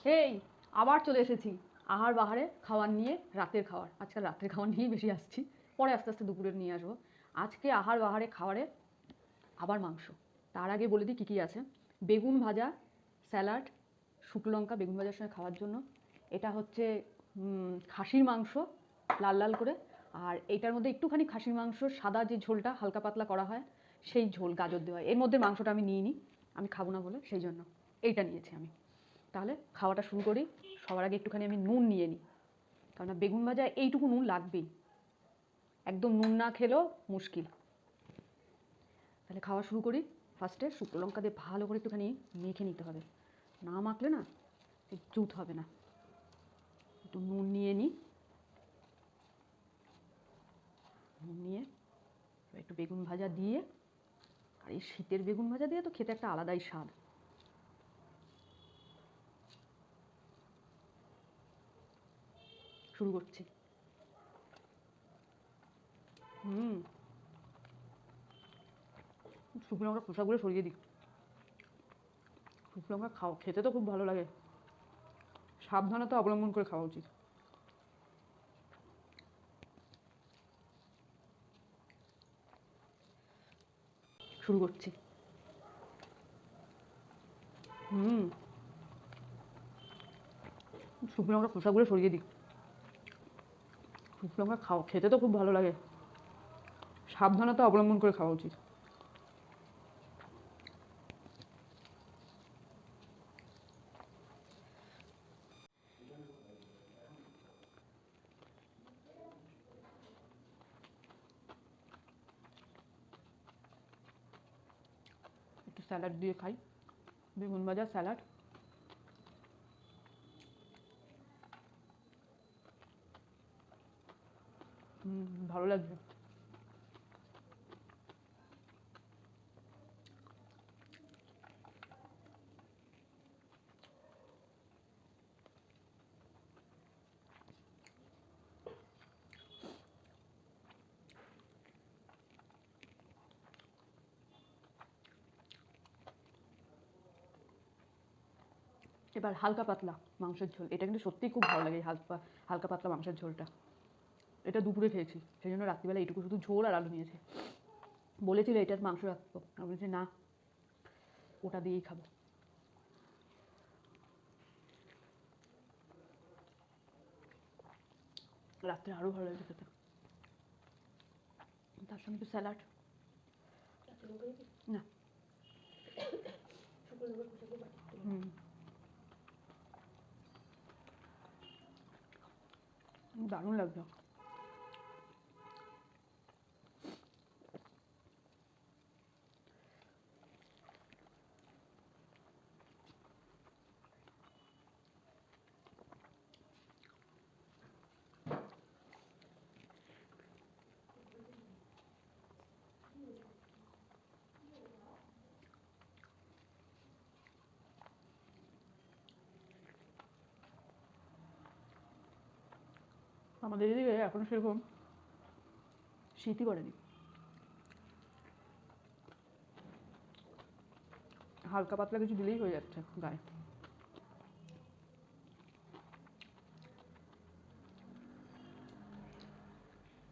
এই আবার চলে এসেছি আহার বাহারে খাওয়ার নিয়ে। রাতের খাওয়ার, আজকাল রাতের খাওয়ার নিয়েই বেশি আসছি, পরে আস্তে আস্তে দুপুরের নিয়ে আসবো। আজকে আহার বাহারে খাওয়ারে আবার মাংস। তার আগে বলে দিই কী কী আছে। বেগুন ভাজা, স্যালাড, শুকনো লঙ্কা বেগুন ভাজার সঙ্গে খাওয়ার জন্য। এটা হচ্ছে খাসির মাংস, লাল লাল করে। আর এইটার মধ্যে একটুখানি খাসির মাংস সাদা যে ঝোলটা হালকা পাতলা করা হয়, সেই ঝোল গাজর দেওয়া। এর মধ্যে মাংসটা আমি নিইনি, আমি খাবো না বলে, সেই জন্য এইটা নিয়েছি আমি। তাহলে খাওয়াটা শুরু করি। সবার আগে একটুখানি আমি নুন নিয়ে নিই, কারণ বেগুন ভাজায় এইটুকু নুন লাগবেই, একদম নুন না খেলেও মুশকিল। তাহলে খাওয়া শুরু করি। ফার্স্টে শুকনো লঙ্কা দিয়ে ভালো করে একটুখানি মেখে নিতে হবে, না মাখলে না জুত হবে না। একটু নুন নিয়ে নিই, নুন নিয়ে একটু বেগুন ভাজা দিয়ে, আর এই শীতের বেগুন ভাজা দিয়ে তো খেতে একটা আলাদাই স্বাদ। শুরু করছি। হুম, শুকনো লঙ্কা খোসাগুলো সরিয়ে দিই। শুকনো লঙ্কা খেতে তো খুব ভালো লাগে, সাবধানতা অবলম্বন করে খাওয়া উচিত। শুরু করছি। হুম, শুকনো লঙ্কা খোসাগুলো সরিয়ে দিই। শুকনো লঙ্কা খেতে তো খুব ভালো লাগে, সাবধানতা অবলম্বন করে খাওয়া উচিত। একটু স্যালাড দিয়ে খাই, বেগুন ভাজা স্যালাড। ভালো লাগবে। এবার হালকা পাতলা মাংসের ঝোল, এটা কিন্তু সত্যিই খুব ভালো লাগে, এই হালকা হালকা পাতলা মাংসের ঝোলটা। এটা দুপুরে খেয়েছি, সেই জন্য রাত্রিবেলা এইটুকু শুধু ঝোল আর আলু নিয়েছি। বলেছিল এটার মাংস রাখবো, আমি বলছি না, ওটা দিয়েই খাবো। রাত্রে আরও ভালো লাগবে খেতে। তার সঙ্গে একটু স্যালাড। না। হুম, দারুণ লাগবে। আমাদের এদিকে এখন সেরকম শীতই করেনি, হালকা পাতলা কিছু দিলেই হয়ে যাচ্ছে গায়ে।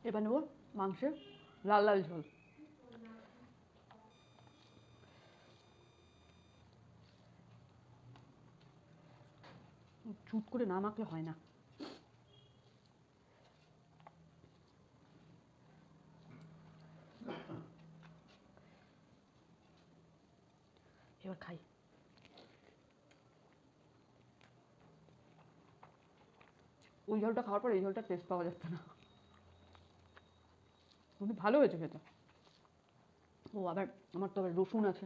এবার নেবো মাংসের লাল লাল ঝোল। চুট করে না মাখলে হয় না। এবার খাই। ওই ঝোলটা খাওয়ার পর এই ঝোলটা টেস্ট পাওয়া যাচ্ছে না, কিন্তু ভালো হয়েছে খেতে। ও আবার আমার তো আবার রসুন আছে,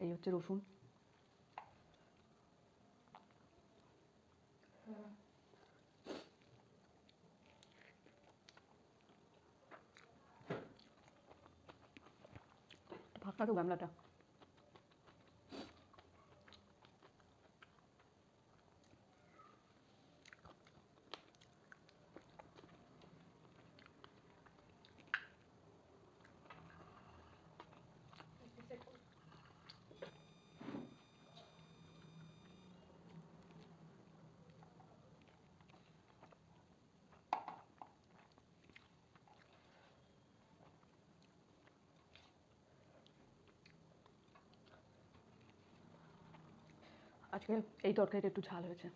এই হচ্ছে রসুন। ফাঁকা তো গামলাটা। আজকে এই তরকারিটা একটু ঝাল হয়েছে।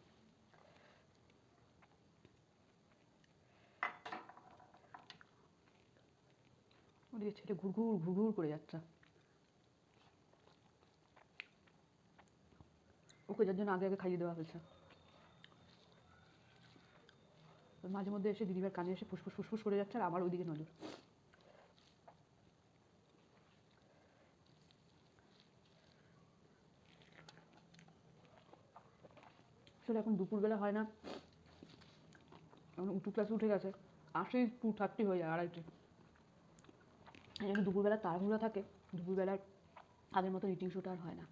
ওদিকে ছেলে ঘুরঘুর ঘুরঘুর করে যাচ্ছে। ওকে যার জন্য আগে আগে খাইয়ে দেওয়া হয়েছে। মাঝে মধ্যে এসে দিদিভাইয়ের কানে এসে ফুসফুস ফুসফুস করে যাচ্ছে আর আমার ওইদিকে নজর। আসলে এখন দুপুরবেলা হয় না, এখন উঁচু ক্লাসে উঠে গেছে, আসে 2:30 হয়ে যায়, 2:30। এই জন্য দুপুরবেলা তাড়াহুড়ো থাকে, দুপুরবেলার আগের মতো ইটিং শোটা আর হয় না।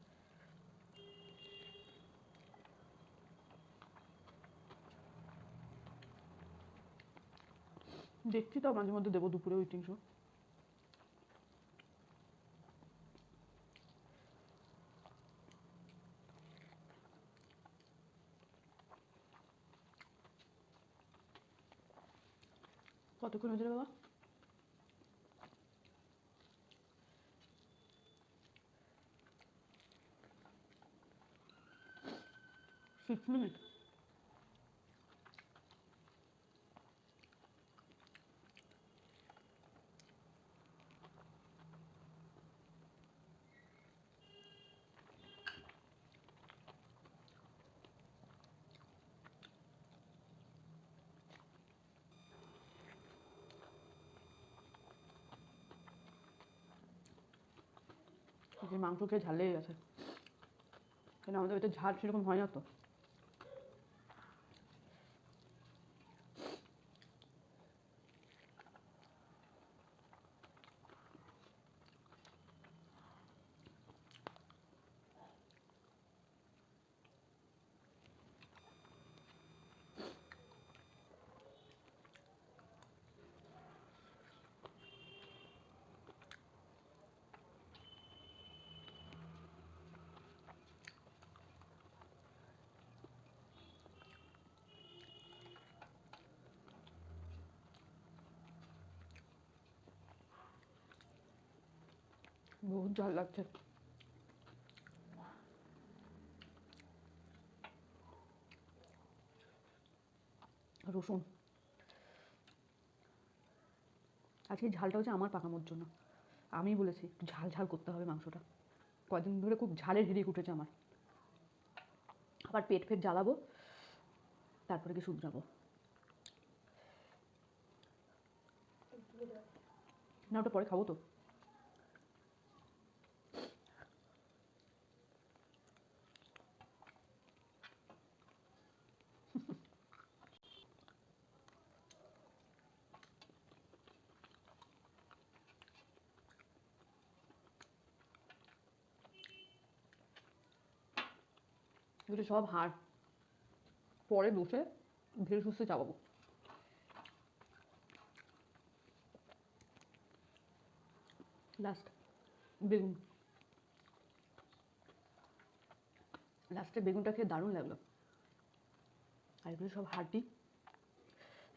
দেখছি তো মাঝে মধ্যে দেবো দুপুরে ইটিং শো। কতক্ষণ হয়েছে রে বাবা? 6 মিনিট। মাংস খেয়ে ঝাল লেগে গেছে, কেন আমাদের বাড়িতে ঝাল সেরকম হয় না তো। বহুত ঝাল লাগছে। রসুন, আজকে ঝালটা হচ্ছে আমার পাকানোর জন্য। আমি বলেছি একটু ঝাল ঝাল করতে হবে মাংসটা। কয়েকদিন ধরে খুব ঝালের হিড়িক উঠেছে আমার। আবার পেট ফেট জ্বালাবো, তারপরে কি শুধরাবো। না ওটা পরে খাবো তো। এগুলো সব হাড়, পরে বসে ধীরে সুস্থে চাবাবো। লাস্ট বেগুন, লাস্টে বেগুনটা খেয়ে দারুণ লাগলো। আর এগুলো সব হাড্ডি,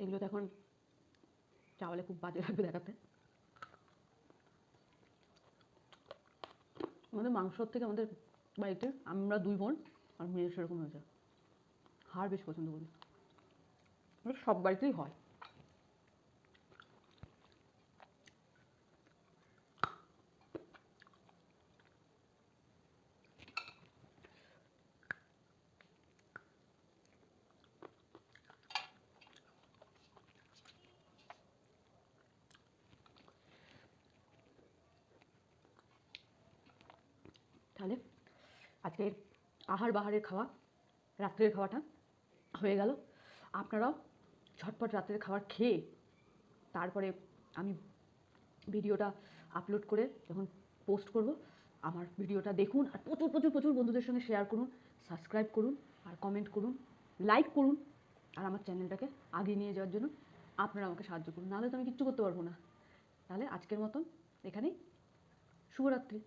এগুলো তো এখন চাওয়ালে খুব বাজে লাগবে দেখাতে। আমাদের মাংসর থেকে আমাদের বাড়িতে আমরা 2 বোন আর মেয়ে সেরকম হয়েছে, হাড় বেশি পছন্দ করি। সব বাড়িতেই হয়। তাহলে আজকের আহার বাহারের খাওয়া, রাত্রের খাওয়াটা হয়ে গেল। আপনারাও ঝটপট রাত্রের খাবার খেয়ে তারপরে আমি ভিডিওটা আপলোড করে যখন পোস্ট করব, আমার ভিডিওটা দেখুন আর প্রচুর প্রচুর প্রচুর বন্ধুদের সঙ্গে শেয়ার করুন, সাবস্ক্রাইব করুন আর কমেন্ট করুন, লাইক করুন। আর আমার চ্যানেলটাকে আগিয়ে নিয়ে যাওয়ার জন্য আপনারা আমাকে সাহায্য করুন, নাহলে তো আমি কিচ্ছু করতে পারবো না। তাহলে আজকের মতন এখানেই, শুভরাত্রি।